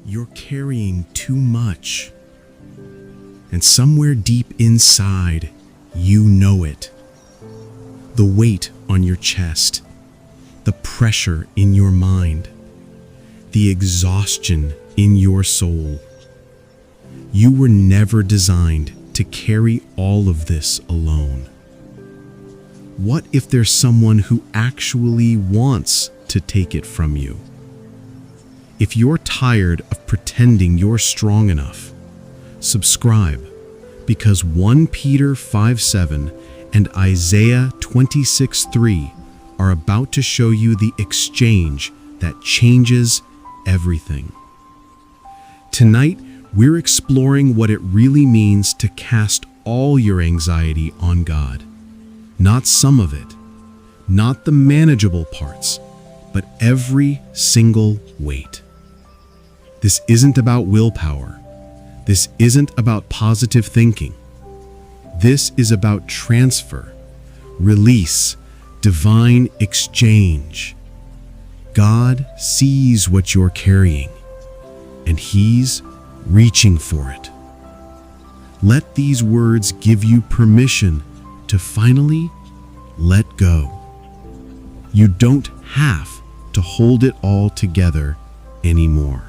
You're carrying too much. And somewhere deep inside, you know it. The weight on your chest, the pressure in your mind, the exhaustion in your soul. You were never designed to carry all of this alone. What if there's someone who actually wants to take it from you? If you're tired of pretending you're strong enough, subscribe, because 1 Peter 5:7 and Isaiah 26:3 are about to show you the exchange that changes everything. Tonight, we're exploring what it really means to cast all your anxiety on God. Not some of it, not the manageable parts, but every single weight. This isn't about willpower. This isn't about positive thinking. This is about transfer, release, divine exchange. God sees what you're carrying, and He's reaching for it. Let these words give you permission to finally let go. You don't have to hold it all together anymore.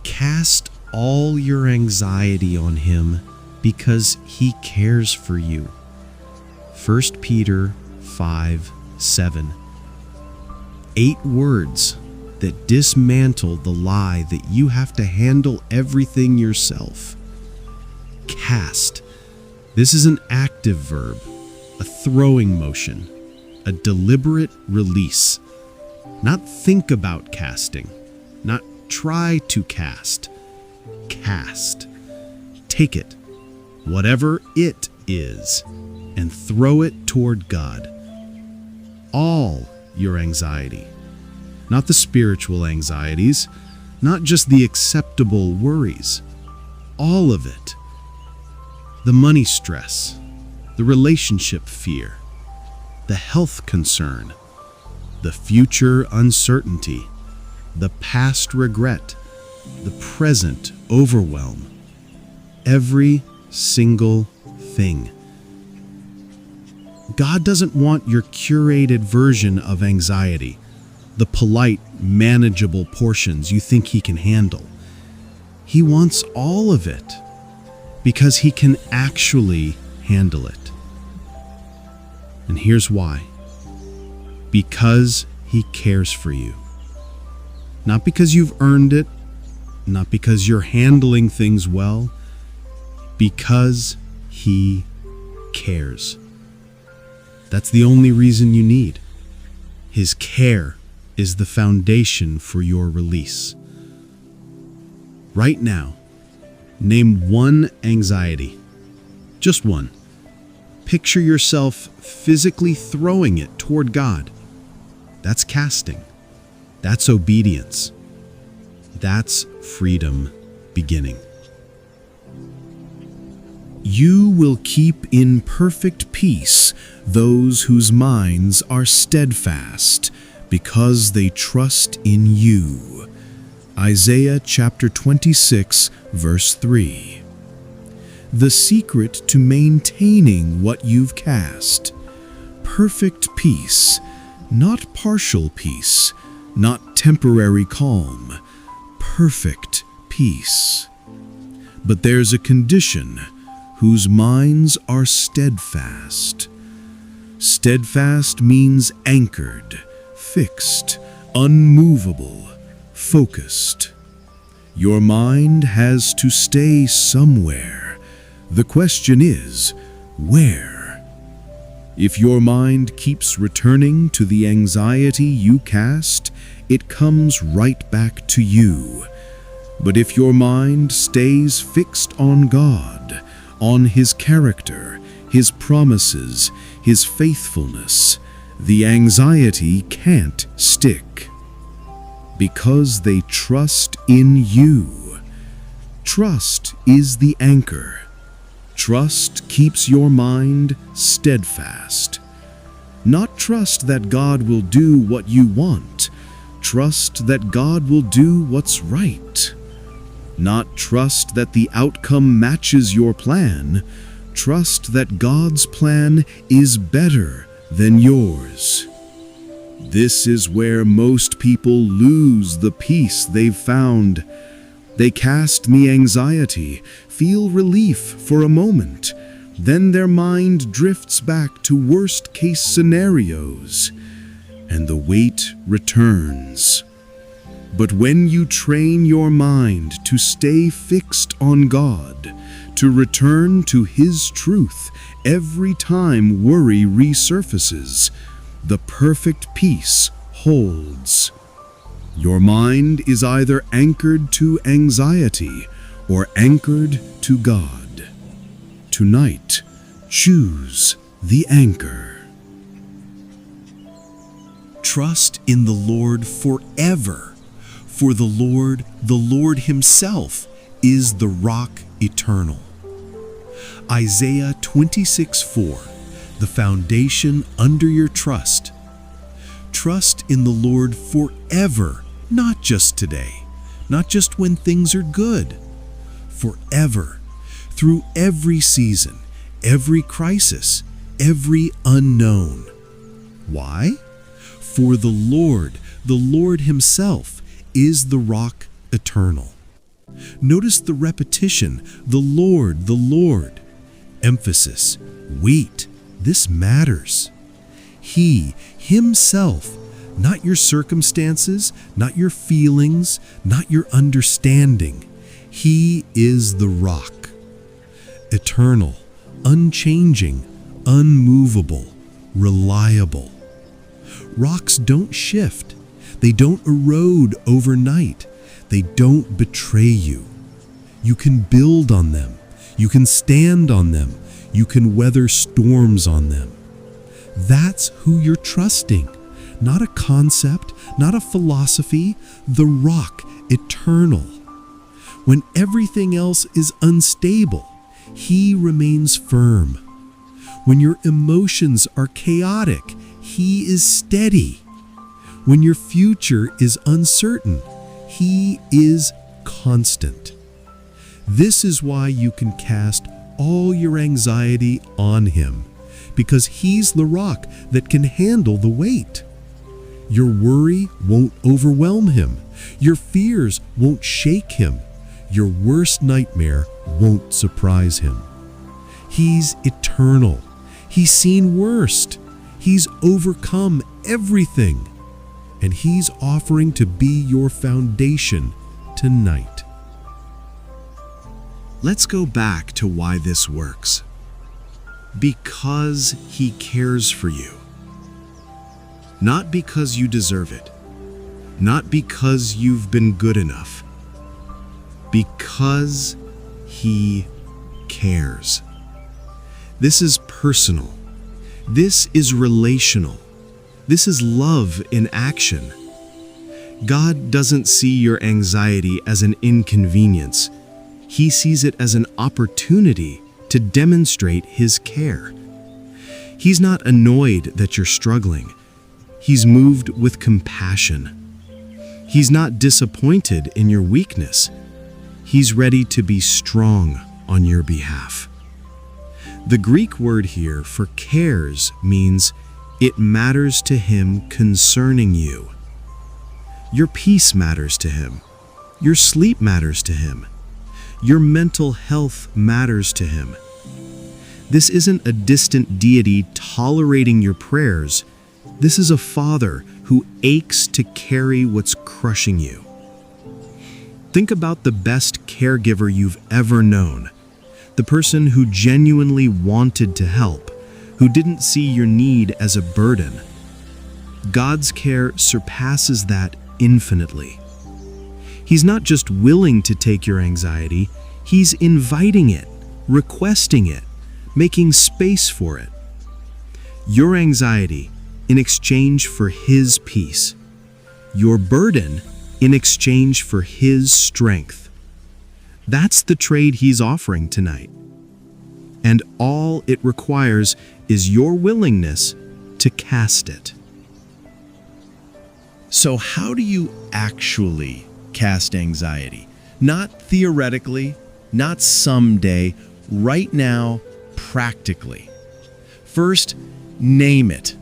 Cast all your anxiety on Him because He cares for you. 1 Peter 5:7. 8 words that dismantle the lie that you have to handle everything yourself. Cast. This is an active verb, a throwing motion, a deliberate release. Not think about casting, not try to cast. Cast. Take it, whatever it is, and throw it toward God. All your anxiety. Not the spiritual anxieties, not just the acceptable worries. All of it. The money stress, the relationship fear, the health concern, the future uncertainty, the past regret, the present overwhelm. Every single thing. God doesn't want your curated version of anxiety, the polite, manageable portions you think He can handle. He wants all of it, because He can actually handle it. And here's why. Because He cares for you. Not because you've earned it, not because you're handling things well, because He cares. That's the only reason you need. His care is the foundation for your release. Right now, name one anxiety. Just one. Picture yourself physically throwing it toward God. That's casting. That's obedience. That's freedom beginning. You will keep in perfect peace those whose minds are steadfast, because they trust in you. Isaiah chapter 26, verse 3. The secret to maintaining what you've cast. Perfect peace, not partial peace, not temporary calm. Perfect peace. But there's a condition: whose minds are steadfast. Steadfast means anchored, fixed, unmovable, focused. Your mind has to stay somewhere. The question is, where? If your mind keeps returning to the anxiety you cast, it comes right back to you. But if your mind stays fixed on God, on His character, His promises, His faithfulness, the anxiety can't stick. Because they trust in you. Trust is the anchor. Trust keeps your mind steadfast. Not trust that God will do what you want, Trust that God will do what's right. Not trust that the outcome matches your plan. Trust that God's plan is better than yours. This is where most people lose the peace they've found. They cast me anxiety, feel relief for a moment, then their mind drifts back to worst-case scenarios, and the weight returns. But when you train your mind to stay fixed on God, to return to His truth every time worry resurfaces, the perfect peace holds. Your mind is either anchored to anxiety or anchored to God. Tonight, choose the anchor. Trust in the Lord forever, for the Lord Himself, is the rock eternal. Isaiah 26:4, the foundation under your trust. Trust in the Lord forever, not just today, not just when things are good. Forever, through every season, every crisis, every unknown. Why? For the Lord Himself, is the rock eternal. Notice the repetition, the Lord. Emphasis, weight, this matters. He, Himself, not your circumstances, not your feelings, not your understanding. He is the rock. Eternal, unchanging, unmovable, reliable. Rocks don't shift. They don't erode overnight. They don't betray you. You can build on them. You can stand on them. You can weather storms on them. That's who you're trusting. Not a concept, not a philosophy, the rock, eternal. When everything else is unstable, He remains firm. When your emotions are chaotic, He is steady. When your future is uncertain, He is constant. This is why you can cast all your anxiety on Him, because He's the rock that can handle the weight. Your worry won't overwhelm Him. Your fears won't shake Him. Your worst nightmare won't surprise Him. He's eternal. He's seen worst. He's overcome everything. And He's offering to be your foundation tonight. Let's go back to why this works. Because He cares for you. Not because you deserve it. Not because you've been good enough. Because He cares. This is personal. This is relational. This is love in action. God doesn't see your anxiety as an inconvenience. He sees it as an opportunity to demonstrate His care. He's not annoyed that you're struggling. He's moved with compassion. He's not disappointed in your weakness. He's ready to be strong on your behalf. The Greek word here for cares means it matters to Him concerning you. Your peace matters to Him. Your sleep matters to Him. Your mental health matters to Him. This isn't a distant deity tolerating your prayers. This is a Father who aches to carry what's crushing you. Think about the best caregiver you've ever known. The person who genuinely wanted to help, who didn't see your need as a burden. God's care surpasses that infinitely. He's not just willing to take your anxiety, He's inviting it, requesting it, making space for it. Your anxiety in exchange for His peace. Your burden in exchange for His strength. That's the trade He's offering tonight. And all it requires is your willingness to cast it. So how do you actually cast anxiety? Not theoretically, not someday, right now, practically. First, name it.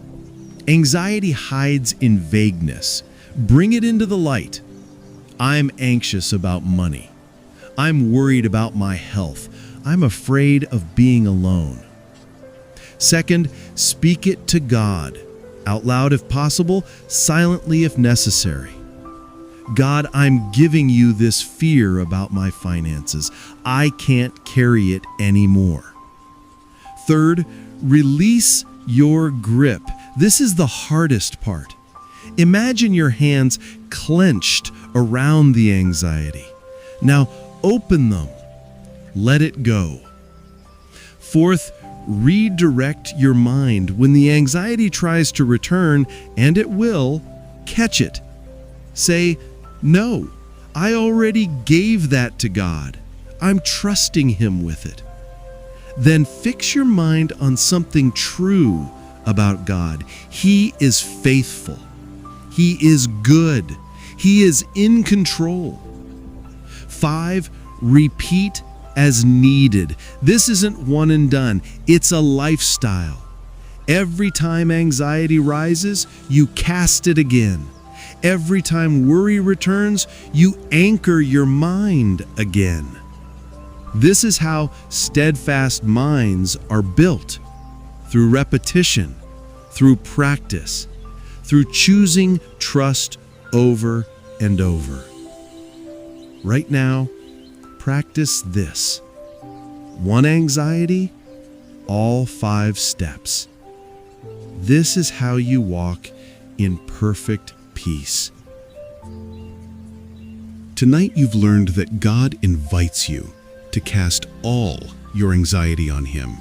Anxiety hides in vagueness. Bring it into the light. I'm anxious about money. I'm worried about my health. I'm afraid of being alone. Second, speak it to God, out loud if possible, silently if necessary. God, I'm giving you this fear about my finances. I can't carry it anymore. Third, release your grip. This is the hardest part. Imagine your hands clenched around the anxiety. Now open them. Let it go. Fourth, redirect your mind. When the anxiety tries to return, and it will, catch it. Say, no, I already gave that to God. I'm trusting Him with it. Then fix your mind on something true about God. He is faithful. He is good. He is in control. 5, repeat as needed. This isn't one and done. It's a lifestyle. Every time anxiety rises, you cast it again. Every time worry returns, you anchor your mind again. This is how steadfast minds are built. Through repetition, through practice, through choosing trust over and over. Right now, practice this. 1 anxiety, all 5 steps. This is how you walk in perfect peace. Tonight you've learned that God invites you to cast all your anxiety on Him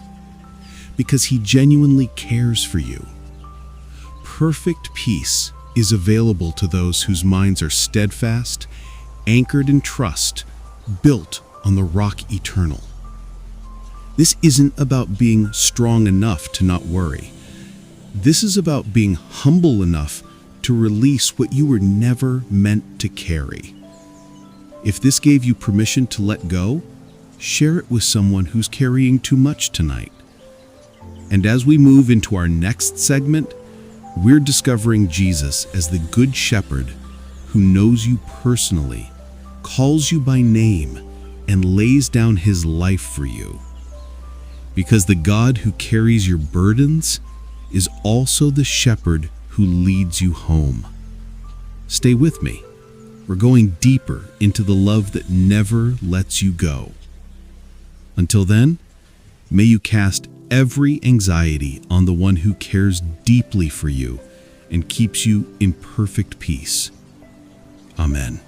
because He genuinely cares for you. Perfect peace is available to those whose minds are steadfast, anchored in trust, built on the rock eternal. This isn't about being strong enough to not worry. This is about being humble enough to release what you were never meant to carry. If this gave you permission to let go, share it with someone who's carrying too much tonight. And as we move into our next segment, we're discovering Jesus as the Good Shepherd who knows you personally, calls you by name, and lays down His life for you. Because the God who carries your burdens is also the shepherd who leads you home. Stay with me. We're going deeper into the love that never lets you go. Until then, may you cast every anxiety on the one who cares deeply for you and keeps you in perfect peace. Amen.